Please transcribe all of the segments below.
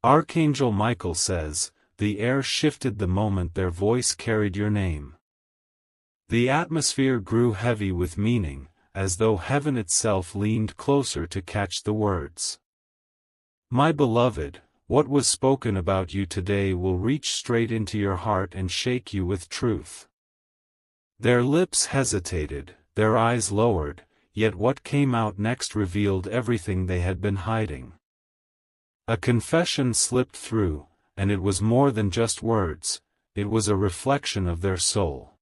Archangel Michael says, the air shifted the moment their voice carried your name. The atmosphere grew heavy with meaning, as though heaven itself leaned closer to catch the words. My beloved, what was spoken about you today will reach straight into your heart and shake you with truth. Their lips hesitated, their eyes lowered, yet what came out next revealed everything they had been hiding. A confession slipped through, and it was more than just words, it was a reflection of their soul.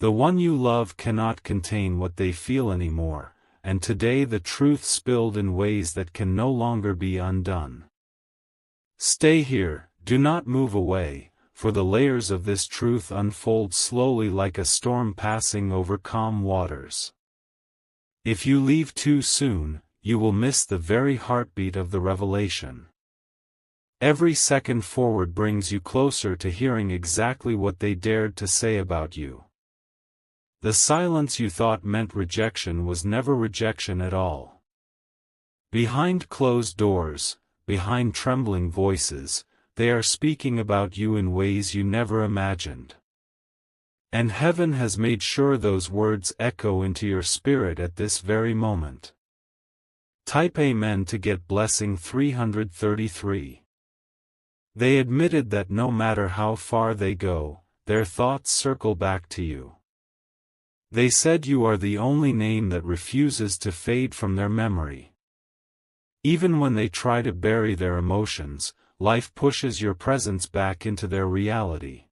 The one you love cannot contain what they feel anymore, and today the truth spilled in ways that can no longer be undone. Stay here, do not move away, for the layers of this truth unfold slowly like a storm passing over calm waters. If you leave too soon, you will miss the very heartbeat of the revelation. Every second forward brings you closer to hearing exactly what they dared to say about you. The silence you thought meant rejection was never rejection at all. Behind closed doors, behind trembling voices, they are speaking about you in ways you never imagined. And heaven has made sure those words echo into your spirit at this very moment. Type Amen to get blessing 333. They admitted that no matter how far they go, their thoughts circle back to you. They said you are the only name that refuses to fade from their memory. Even when they try to bury their emotions, life pushes your presence back into their reality.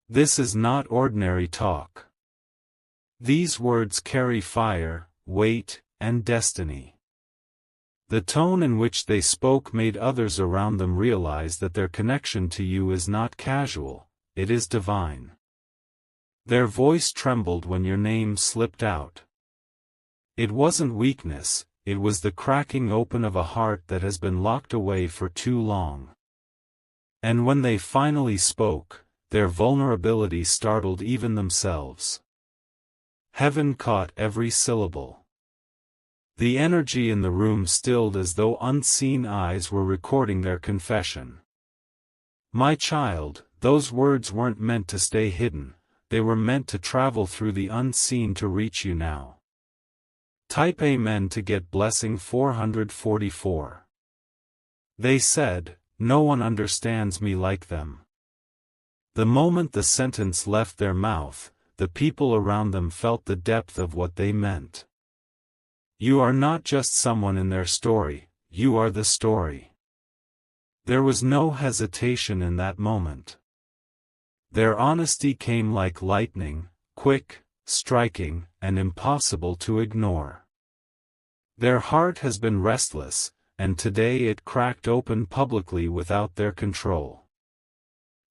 This is not ordinary talk. These words carry fire, weight, and destiny. The tone in which they spoke made others around them realize that their connection to you is not casual, it is divine. Their voice trembled when your name slipped out. It wasn't weakness, it was the cracking open of a heart that has been locked away for too long. And when they finally spoke, their vulnerability startled even themselves. Heaven caught every syllable. The energy in the room stilled as though unseen eyes were recording their confession. My child, those words weren't meant to stay hidden, they were meant to travel through the unseen to reach you now. Type Amen to get blessing 444. They said, no one understands me like them. The moment the sentence left their mouth, the people around them felt the depth of what they meant. You are not just someone in their story, you are the story. There was no hesitation in that moment. Their honesty came like lightning, quick, striking, and impossible to ignore. Their heart has been restless, and today it cracked open publicly without their control.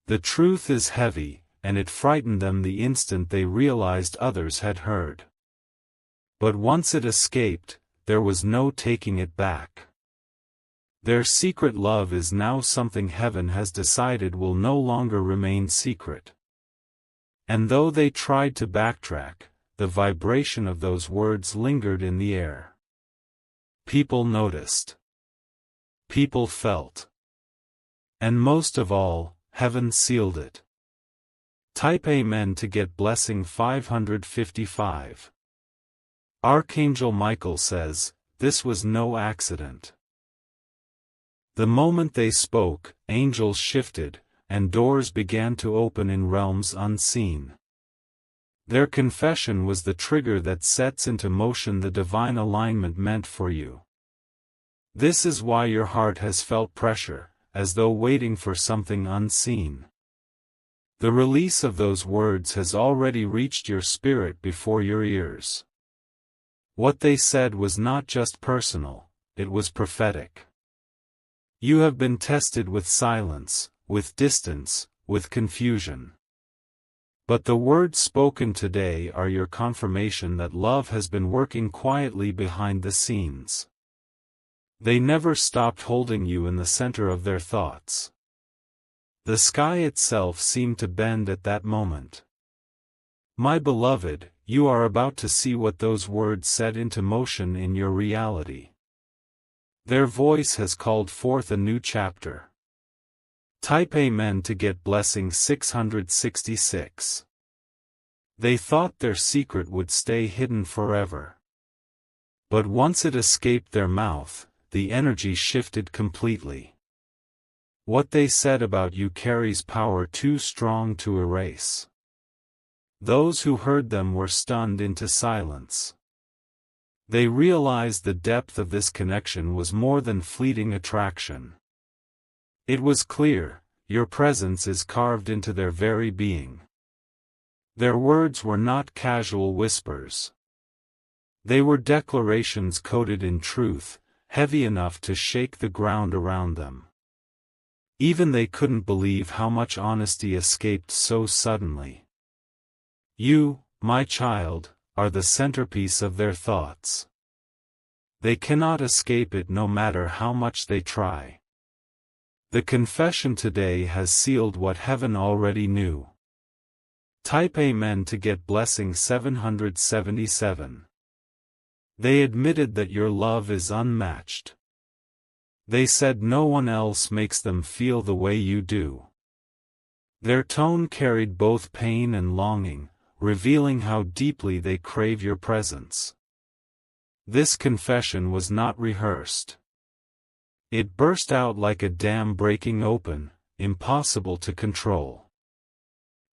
The truth is heavy, and it frightened them the instant they realized others had heard. But once it escaped, there was no taking it back. Their secret love is now something heaven has decided will no longer remain secret. And though they tried to backtrack, the vibration of those words lingered in the air. People noticed. People felt. And most of all, heaven sealed it. Type Amen to get blessing 555. Archangel Michael says, this was no accident. The moment they spoke, angels shifted, and doors began to open in realms unseen. Their confession was the trigger that sets into motion the divine alignment meant for you. This is why your heart has felt pressure, as though waiting for something unseen. The release of those words has already reached your spirit before your ears. What they said was not just personal, it was prophetic. You have been tested with silence, with distance, with confusion. But the words spoken today are your confirmation that love has been working quietly behind the scenes. They never stopped holding you in the center of their thoughts. The sky itself seemed to bend at that moment. My beloved, you are about to see what those words set into motion in your reality. Their voice has called forth a new chapter. Type Amen to get blessing 666. They thought their secret would stay hidden forever. But once it escaped their mouth, the energy shifted completely. What they said about you carries power too strong to erase. Those who heard them were stunned into silence. They realized the depth of this connection was more than fleeting attraction. It was clear, your presence is carved into their very being. Their words were not casual whispers. They were declarations coated in truth, heavy enough to shake the ground around them. Even they couldn't believe how much honesty escaped so suddenly. You, my child, are the centerpiece of their thoughts. They cannot escape it no matter how much they try. The confession today has sealed what heaven already knew. Type Amen to get blessing 777. They admitted that your love is unmatched. They said no one else makes them feel the way you do. Their tone carried both pain and longing, revealing how deeply they crave your presence. This confession was not rehearsed. It burst out like a dam breaking open, impossible to control.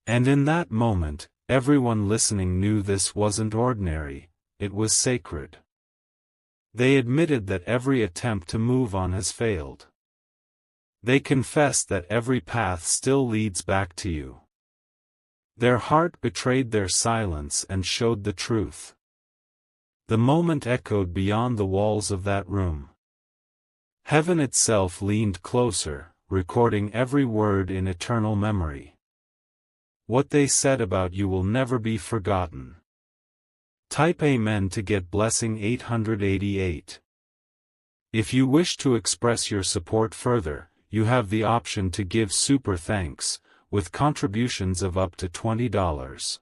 And in that moment, everyone listening knew this wasn't ordinary, it was sacred. They admitted that every attempt to move on has failed. They confessed that every path still leads back to you. Their heart betrayed their silence and showed the truth. The moment echoed beyond the walls of that room. Heaven itself leaned closer, recording every word in eternal memory. What they said about you will never be forgotten. Type Amen to get blessing 888. If you wish to express your support further, you have the option to give super thanks, with contributions of up to $20.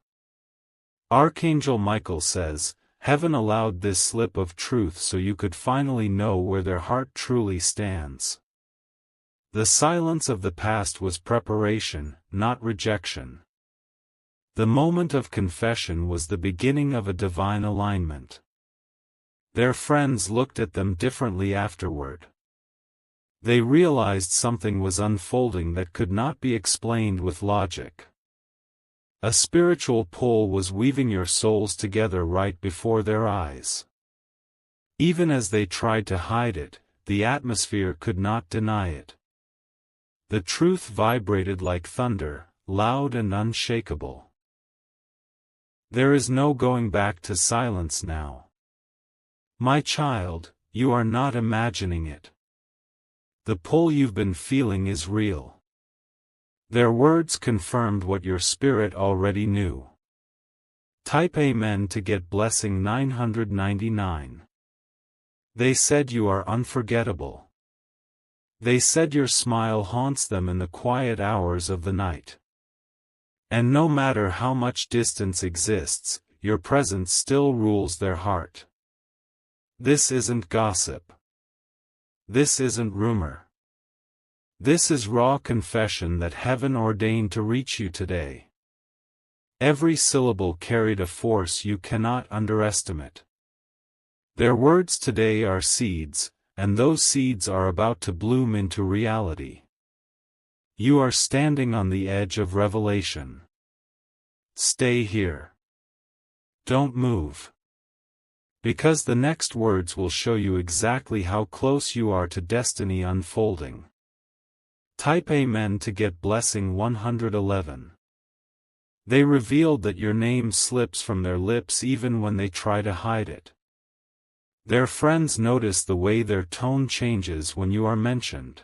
Archangel Michael says, Heaven allowed this slip of truth so you could finally know where their heart truly stands. The silence of the past was preparation, not rejection. The moment of confession was the beginning of a divine alignment. Their friends looked at them differently afterward. They realized something was unfolding that could not be explained with logic. A spiritual pull was weaving your souls together right before their eyes. Even as they tried to hide it, the atmosphere could not deny it. The truth vibrated like thunder, loud and unshakable. There is no going back to silence now. My child, you are not imagining it. The pull you've been feeling is real. Their words confirmed what your spirit already knew. Type Amen to get blessing 999. They said you are unforgettable. They said your smile haunts them in the quiet hours of the night. And no matter how much distance exists, your presence still rules their heart. This isn't gossip. This isn't rumor. This is raw confession that heaven ordained to reach you today. Every syllable carried a force you cannot underestimate. Their words today are seeds, and those seeds are about to bloom into reality. You are standing on the edge of revelation. Stay here. Don't move. Because the next words will show you exactly how close you are to destiny unfolding. Type Amen to get blessing 111. They revealed that your name slips from their lips even when they try to hide it. Their friends notice the way their tone changes when you are mentioned.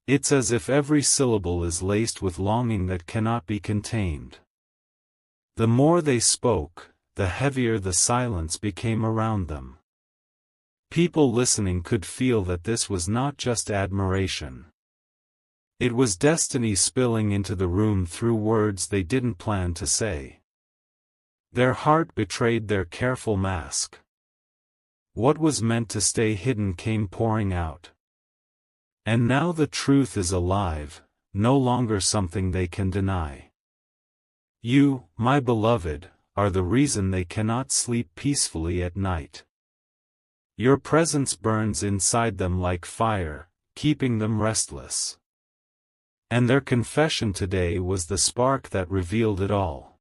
It's as if every syllable is laced with longing that cannot be contained. The more they spoke, the heavier the silence became around them. People listening could feel that this was not just admiration. It was destiny spilling into the room through words they didn't plan to say. Their heart betrayed their careful mask. What was meant to stay hidden came pouring out. And now the truth is alive, no longer something they can deny. You, my beloved, are the reason they cannot sleep peacefully at night. Your presence burns inside them like fire, keeping them restless. And their confession today was the spark that revealed it all.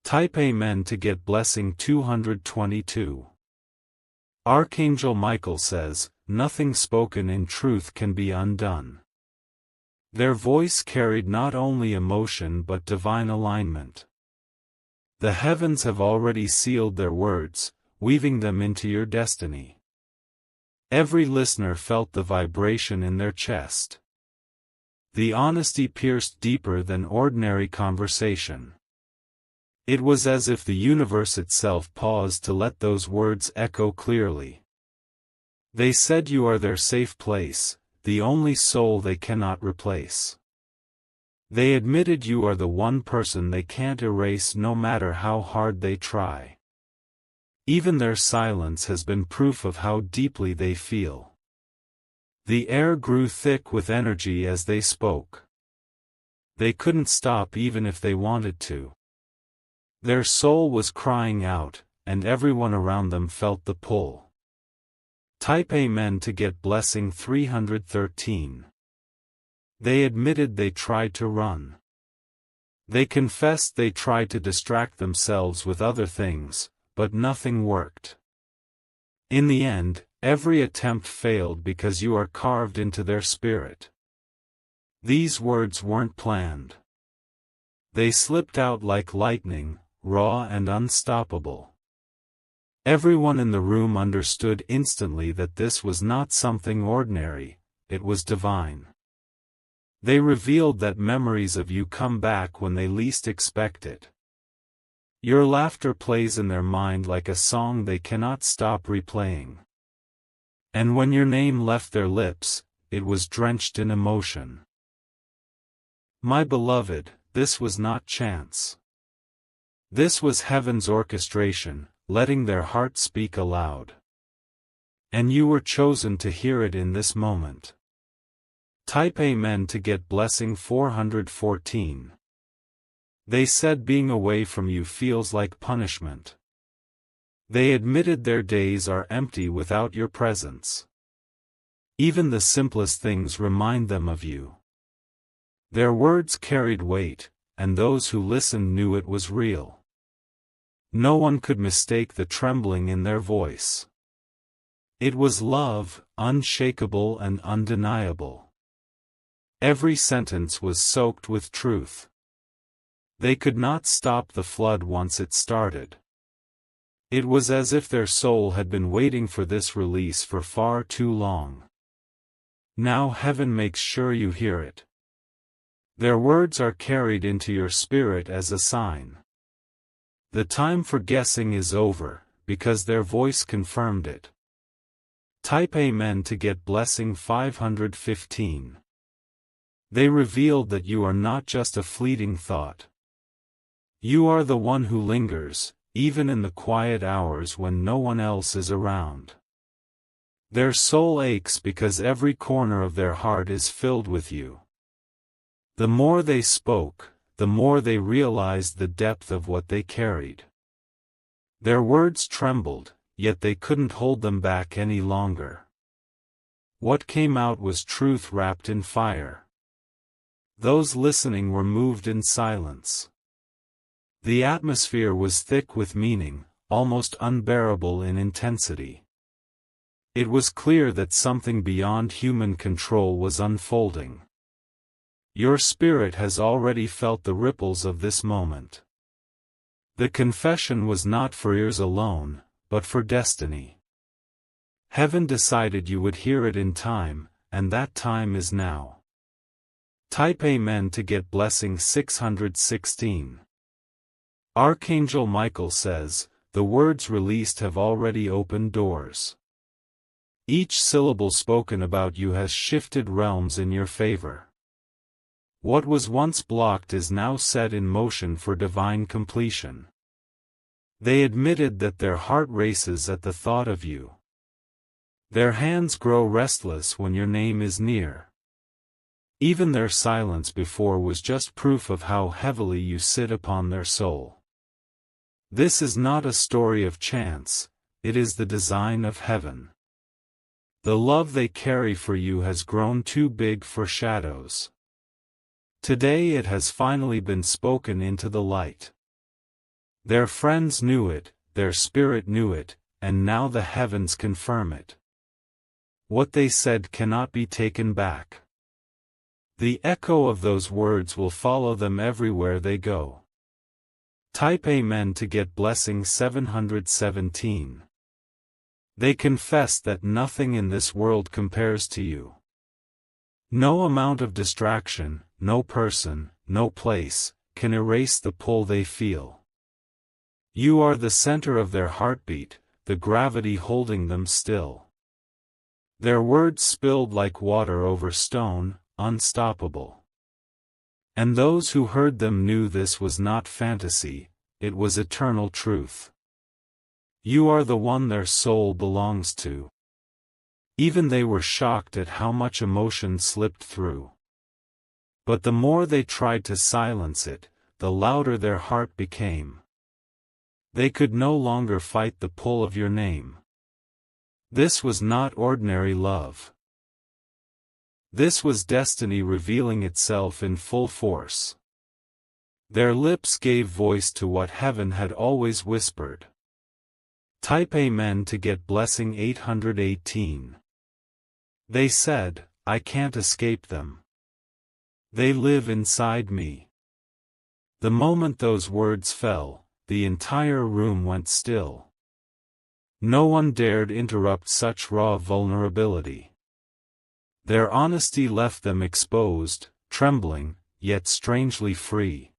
Type Amen to get blessing 222. Archangel Michael says, nothing spoken in truth can be undone. Their voice carried not only emotion but divine alignment. The heavens have already sealed their words, weaving them into your destiny. Every listener felt the vibration in their chest. The honesty pierced deeper than ordinary conversation. It was as if the universe itself paused to let those words echo clearly. They said you are their safe place, the only soul they cannot replace. They admitted you are the one person they can't erase no matter how hard they try. Even their silence has been proof of how deeply they feel. The air grew thick with energy as they spoke. They couldn't stop even if they wanted to. Their soul was crying out, and everyone around them felt the pull. Type Amen to get blessing 313. They admitted they tried to run. They confessed they tried to distract themselves with other things, but nothing worked. In the end, every attempt failed because you are carved into their spirit. These words weren't planned. They slipped out like lightning, raw and unstoppable. Everyone in the room understood instantly that this was not something ordinary, it was divine. They revealed that memories of you come back when they least expect it. Your laughter plays in their mind like a song they cannot stop replaying. And when your name left their lips, it was drenched in emotion. My beloved, this was not chance. This was heaven's orchestration, letting their heart speak aloud. And you were chosen to hear it in this moment. Type Amen to get blessing 414. They said being away from you feels like punishment. They admitted their days are empty without your presence. Even the simplest things remind them of you. Their words carried weight, and those who listened knew it was real. No one could mistake the trembling in their voice. It was love, unshakable and undeniable. Every sentence was soaked with truth. They could not stop the flood once it started. It was as if their soul had been waiting for this release for far too long. Now heaven makes sure you hear it. Their words are carried into your spirit as a sign. The time for guessing is over, because their voice confirmed it. Type Amen to get blessing 515. They revealed that you are not just a fleeting thought. You are the one who lingers, even in the quiet hours when no one else is around. Their soul aches because every corner of their heart is filled with you. The more they spoke, the more they realized the depth of what they carried. Their words trembled, yet they couldn't hold them back any longer. What came out was truth wrapped in fire. Those listening were moved in silence. The atmosphere was thick with meaning, almost unbearable in intensity. It was clear that something beyond human control was unfolding. Your spirit has already felt the ripples of this moment. The confession was not for ears alone, but for destiny. Heaven decided you would hear it in time, and that time is now. Type Amen to get blessing 616. Archangel Michael says, the words released have already opened doors. Each syllable spoken about you has shifted realms in your favor. What was once blocked is now set in motion for divine completion. They admitted that their heart races at the thought of you. Their hands grow restless when your name is near. Even their silence before was just proof of how heavily you sit upon their soul. This is not a story of chance, it is the design of heaven. The love they carry for you has grown too big for shadows. Today it has finally been spoken into the light. Their friends knew it, their spirit knew it, and now the heavens confirm it. What they said cannot be taken back. The echo of those words will follow them everywhere they go. Type Amen to get blessing 717. They confess that nothing in this world compares to you. No amount of distraction, no person, no place, can erase the pull they feel. You are the center of their heartbeat, the gravity holding them still. Their words spilled like water over stone, unstoppable. And those who heard them knew this was not fantasy, it was eternal truth. You are the one their soul belongs to. Even they were shocked at how much emotion slipped through. But the more they tried to silence it, the louder their heart became. They could no longer fight the pull of your name. This was not ordinary love. This was destiny revealing itself in full force. Their lips gave voice to what heaven had always whispered. Type Amen to get blessing 818. They said, I can't escape them. They live inside me. The moment those words fell, the entire room went still. No one dared interrupt such raw vulnerability. Their honesty left them exposed, trembling, yet strangely free.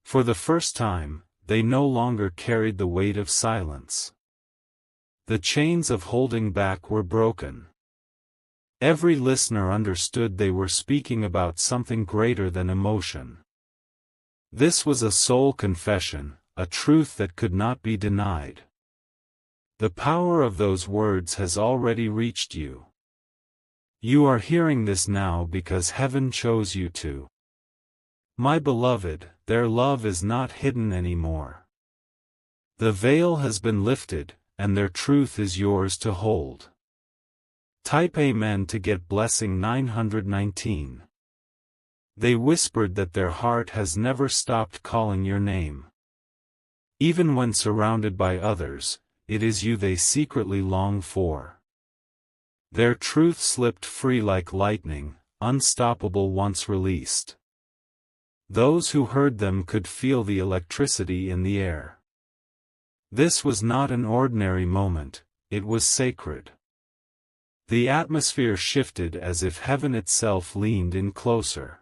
For the first time, they no longer carried the weight of silence. The chains of holding back were broken. Every listener understood they were speaking about something greater than emotion. This was a soul confession, a truth that could not be denied. The power of those words has already reached you. You are hearing this now because heaven chose you to. My beloved, their love is not hidden anymore. The veil has been lifted, and their truth is yours to hold. Type Amen to get blessing 919. They whispered that their heart has never stopped calling your name. Even when surrounded by others, it is you they secretly long for. Their truth slipped free like lightning, unstoppable once released. Those who heard them could feel the electricity in the air. This was not an ordinary moment, it was sacred. The atmosphere shifted as if heaven itself leaned in closer.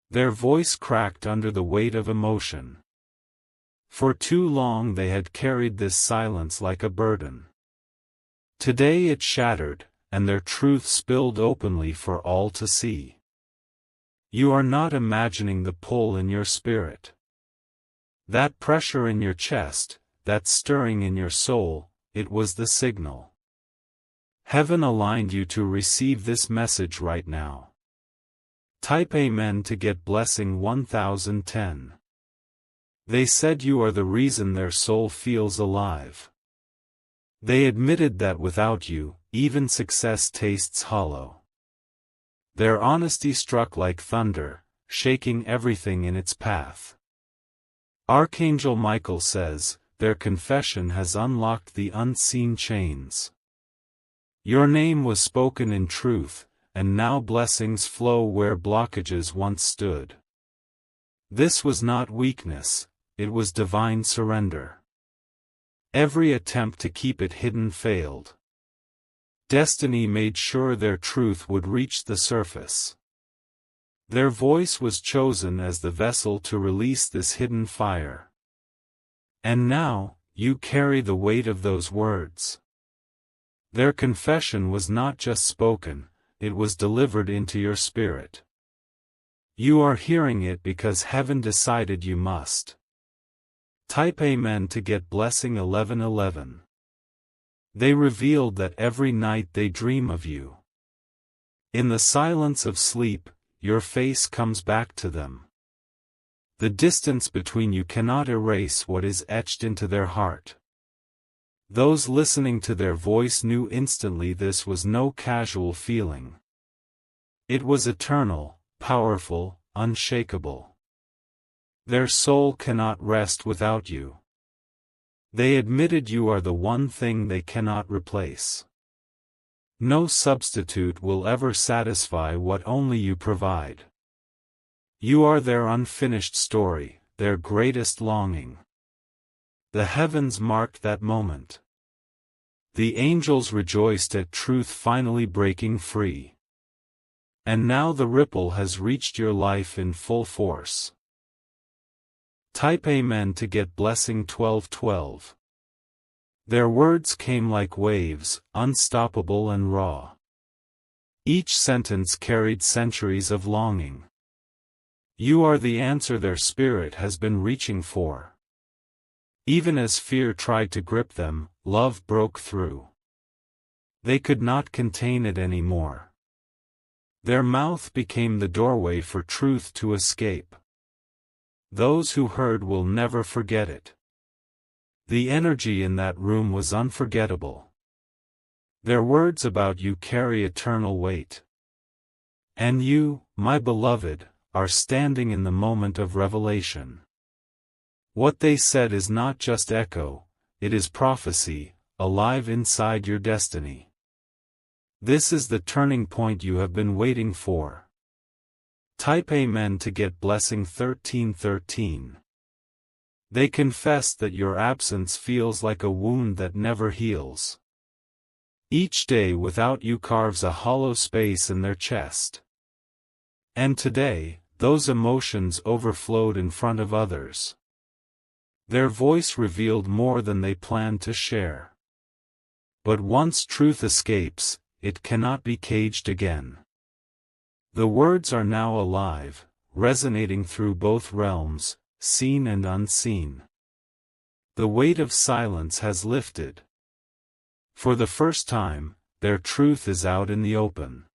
Their voice cracked under the weight of emotion. For too long they had carried this silence like a burden. Today it shattered, and their truth spilled openly for all to see. You are not imagining the pull in your spirit. That pressure in your chest, that stirring in your soul, it was the signal. Heaven aligned you to receive this message right now. Type Amen to get blessing 1010. They said you are the reason their soul feels alive. They admitted that without you, even success tastes hollow. Their honesty struck like thunder, shaking everything in its path. Archangel Michael says, their confession has unlocked the unseen chains. Your name was spoken in truth, and now blessings flow where blockages once stood. This was not weakness, it was divine surrender. Every attempt to keep it hidden failed. Destiny made sure their truth would reach the surface. Their voice was chosen as the vessel to release this hidden fire. And now, you carry the weight of those words. Their confession was not just spoken, it was delivered into your spirit. You are hearing it because heaven decided you must. Type Amen to get blessing 1111. They revealed that every night they dream of you. In the silence of sleep, your face comes back to them. The distance between you cannot erase what is etched into their heart. Those listening to their voice knew instantly this was no casual feeling. It was eternal, powerful, unshakable. Their soul cannot rest without you. They admitted you are the one thing they cannot replace. No substitute will ever satisfy what only you provide. You are their unfinished story, their greatest longing. The heavens marked that moment. The angels rejoiced at truth finally breaking free. And now the ripple has reached your life in full force. Type Amen to get blessing 1212. Their words came like waves, unstoppable and raw. Each sentence carried centuries of longing. You are the answer their spirit has been reaching for. Even as fear tried to grip them, love broke through. They could not contain it anymore. Their mouth became the doorway for truth to escape. Those who heard will never forget it. The energy in that room was unforgettable. Their words about you carry eternal weight. And you, my beloved, are standing in the moment of revelation. What they said is not just echo, it is prophecy, alive inside your destiny. This is the turning point you have been waiting for. Type Amen to get blessing 1313. They confessed that your absence feels like a wound that never heals. Each day without you carves a hollow space in their chest. And today, those emotions overflowed in front of others. Their voice revealed more than they planned to share. But once truth escapes, it cannot be caged again. The words are now alive, resonating through both realms, seen and unseen. The weight of silence has lifted. For the first time, their truth is out in the open.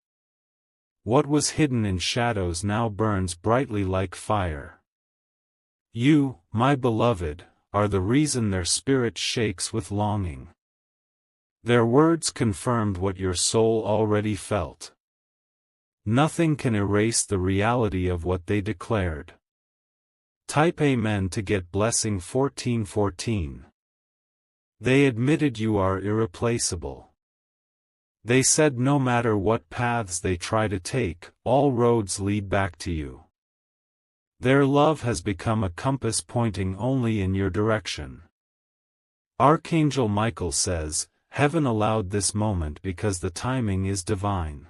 What was hidden in shadows now burns brightly like fire. You, my beloved, are the reason their spirit shakes with longing. Their words confirmed what your soul already felt. Nothing can erase the reality of what they declared. Type Amen to get blessing 1414. They admitted you are irreplaceable. They said no matter what paths they try to take, all roads lead back to you. Their love has become a compass pointing only in your direction. Archangel Michael says, Heaven allowed this moment because the timing is divine.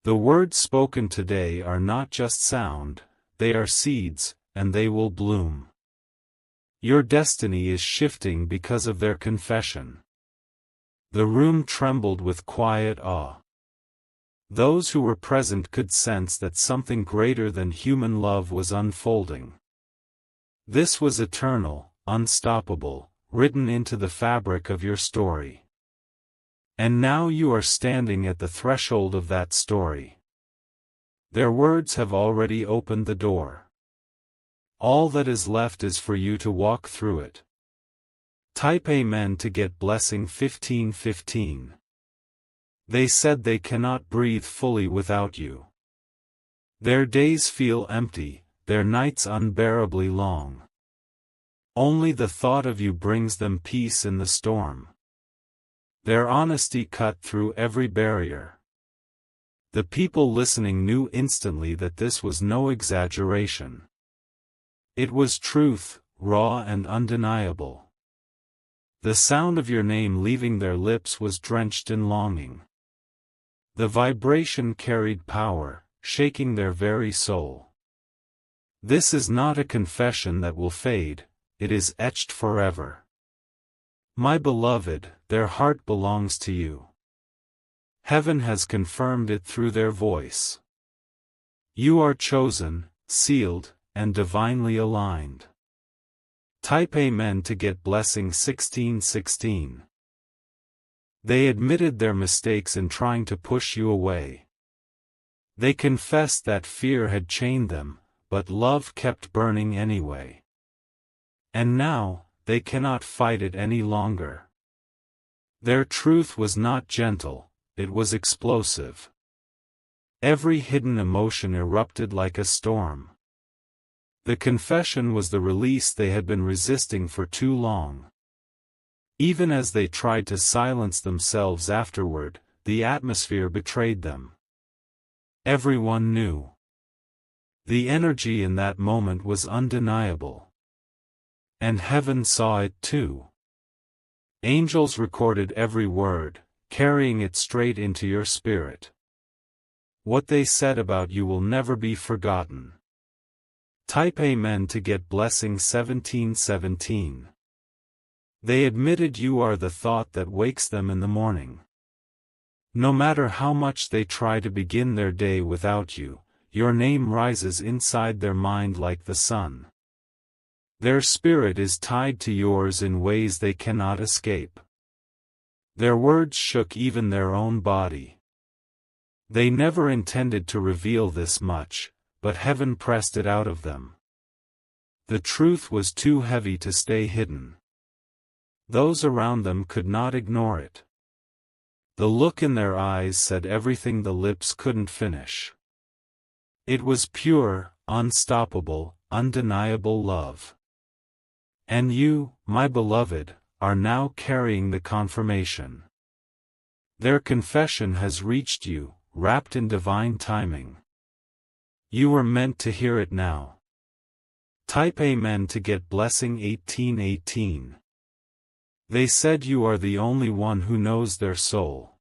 The words spoken today are not just sound, they are seeds, and they will bloom. Your destiny is shifting because of their confession. The room trembled with quiet awe. Those who were present could sense that something greater than human love was unfolding. This was eternal, unstoppable, written into the fabric of your story. And now you are standing at the threshold of that story. Their words have already opened the door. All that is left is for you to walk through it. Type Amen to get blessing 1515. They said they cannot breathe fully without you. Their days feel empty, their nights unbearably long. Only the thought of you brings them peace in the storm. Their honesty cut through every barrier. The people listening knew instantly that this was no exaggeration. It was truth, raw and undeniable. The sound of your name leaving their lips was drenched in longing. The vibration carried power, shaking their very soul. This is not a confession that will fade, it is etched forever. My beloved, their heart belongs to you. Heaven has confirmed it through their voice. You are chosen, sealed, and divinely aligned. Type Amen to get blessing 1616. They admitted their mistakes in trying to push you away. They confessed that fear had chained them, but love kept burning anyway. And now, they cannot fight it any longer. Their truth was not gentle, it was explosive. Every hidden emotion erupted like a storm. The confession was the release they had been resisting for too long. Even as they tried to silence themselves afterward, the atmosphere betrayed them. Everyone knew. The energy in that moment was undeniable. And heaven saw it too. Angels recorded every word, carrying it straight into your spirit. What they said about you will never be forgotten. Type Amen to get blessing 1717. They admitted you are the thought that wakes them in the morning. No matter how much they try to begin their day without you, your name rises inside their mind like the sun. Their spirit is tied to yours in ways they cannot escape. Their words shook even their own body. They never intended to reveal this much, but heaven pressed it out of them. The truth was too heavy to stay hidden. Those around them could not ignore it. The look in their eyes said everything the lips couldn't finish. It was pure, unstoppable, undeniable love. And you, my beloved, are now carrying the confirmation. Their confession has reached you, wrapped in divine timing. You were meant to hear it now. Type Amen to get blessing 1818. They said you are the only one who knows their soul.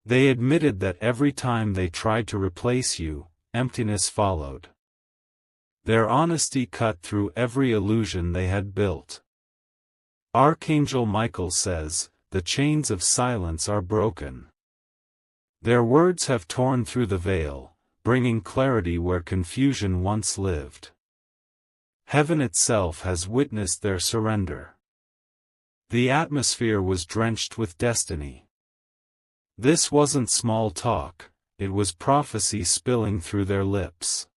They admitted that every time they tried to replace you, emptiness followed. Their honesty cut through every illusion they had built. Archangel Michael says, the chains of silence are broken. Their words have torn through the veil, bringing clarity where confusion once lived. Heaven itself has witnessed their surrender. The atmosphere was drenched with destiny. This wasn't small talk, it was prophecy spilling through their lips.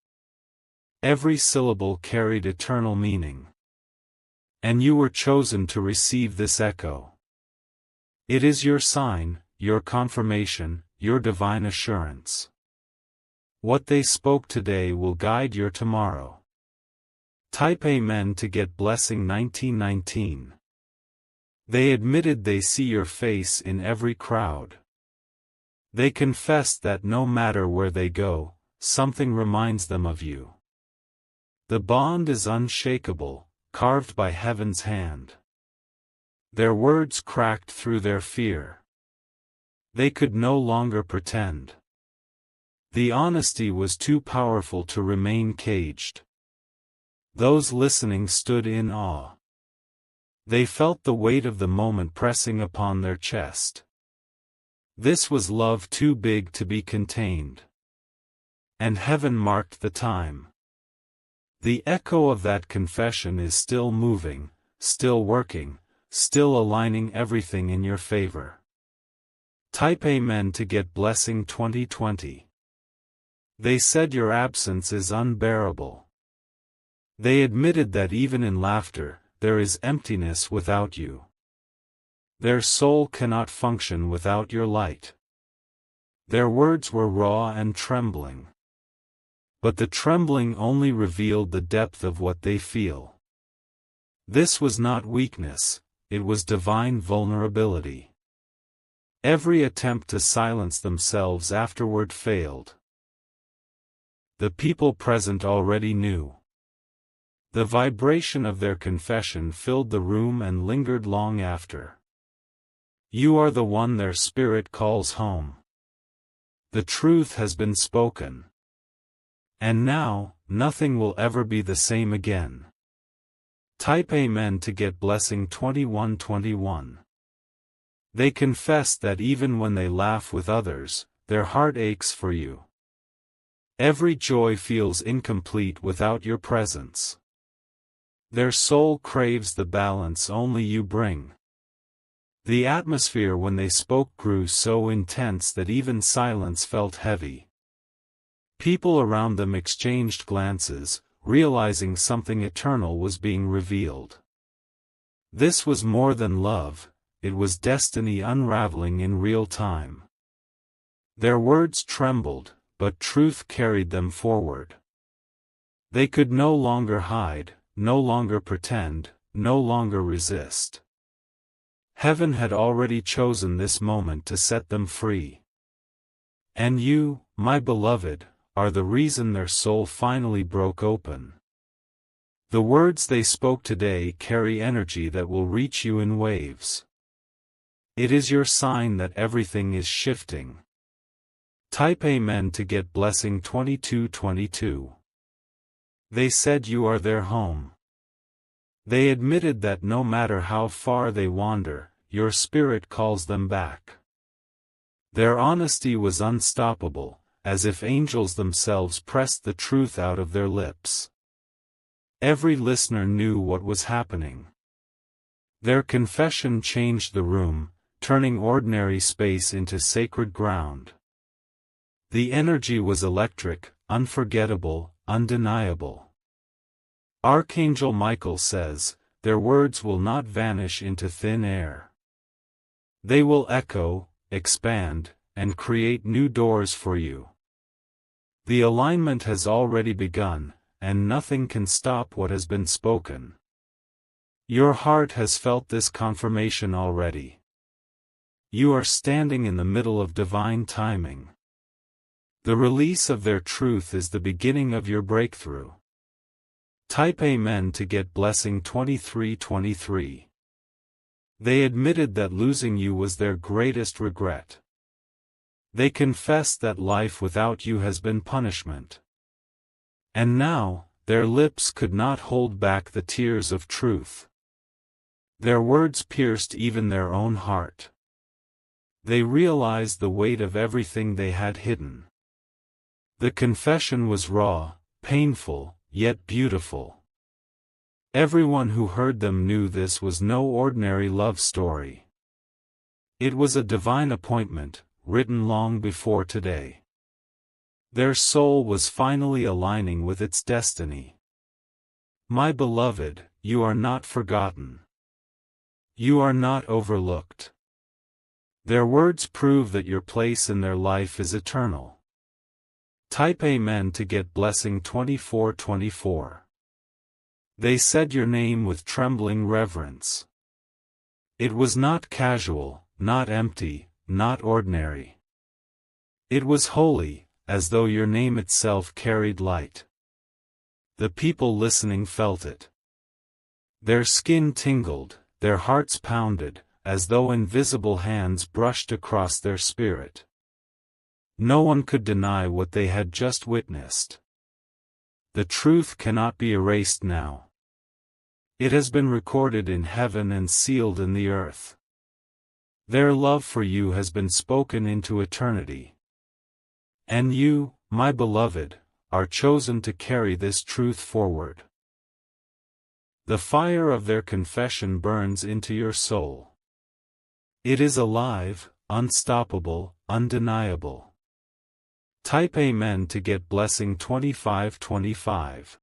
Every syllable carried eternal meaning. And you were chosen to receive this echo. It is your sign, your confirmation, your divine assurance. What they spoke today will guide your tomorrow. Type Amen to get blessing 1919. They admitted they see your face in every crowd. They confessed that no matter where they go, something reminds them of you. The bond is unshakable, carved by heaven's hand. Their words cracked through their fear. They could no longer pretend. The honesty was too powerful to remain caged. Those listening stood in awe. They felt the weight of the moment pressing upon their chest. This was love too big to be contained. And heaven marked the time. The echo of that confession is still moving, still working, still aligning everything in your favor. Type Amen to get blessing 2020. They said your absence is unbearable. They admitted that even in laughter, there is emptiness without you. Their soul cannot function without your light. Their words were raw and trembling. But the trembling only revealed the depth of what they feel. This was not weakness, it was divine vulnerability. Every attempt to silence themselves afterward failed. The people present already knew. The vibration of their confession filled the room and lingered long after. You are the one their spirit calls home. The truth has been spoken. And now, nothing will ever be the same again. Type Amen to get blessing 2121. They confess that even when they laugh with others, their heart aches for you. Every joy feels incomplete without your presence. Their soul craves the balance only you bring. The atmosphere when they spoke grew so intense that even silence felt heavy. People around them exchanged glances, realizing something eternal was being revealed. This was more than love, it was destiny unraveling in real time. Their words trembled, but truth carried them forward. They could no longer hide, no longer pretend, no longer resist. Heaven had already chosen this moment to set them free. And you, my beloved, are the reason their soul finally broke open. The words they spoke today carry energy that will reach you in waves. It is your sign that everything is shifting. Type Amen to get blessing 2222. They said you are their home. They admitted that no matter how far they wander, your spirit calls them back. Their honesty was unstoppable, as if angels themselves pressed the truth out of their lips. Every listener knew what was happening. Their confession changed the room, turning ordinary space into sacred ground. The energy was electric, unforgettable, undeniable. Archangel Michael says, their words will not vanish into thin air. They will echo, expand, and create new doors for you. The alignment has already begun, and nothing can stop what has been spoken. Your heart has felt this confirmation already. You are standing in the middle of divine timing. The release of their truth is the beginning of your breakthrough. Type Amen to get blessing 2323. They admitted that losing you was their greatest regret. They confessed that life without you has been punishment. And now, their lips could not hold back the tears of truth. Their words pierced even their own heart. They realized the weight of everything they had hidden. The confession was raw, painful, yet beautiful. Everyone who heard them knew this was no ordinary love story. It was a divine appointment, written long before today. Their soul was finally aligning with its destiny. My beloved, you are not forgotten. You are not overlooked. Their words prove that your place in their life is eternal. Type Amen to get blessing 2424. They said your name with trembling reverence. It was not casual, not empty, not ordinary. It was holy, as though your name itself carried light. The people listening felt it. Their skin tingled, their hearts pounded, as though invisible hands brushed across their spirit. No one could deny what they had just witnessed. The truth cannot be erased now. It has been recorded in heaven and sealed in the earth. Their love for you has been spoken into eternity. And you, my beloved, are chosen to carry this truth forward. The fire of their confession burns into your soul. It is alive, unstoppable, undeniable. Type Amen to get blessing 2525.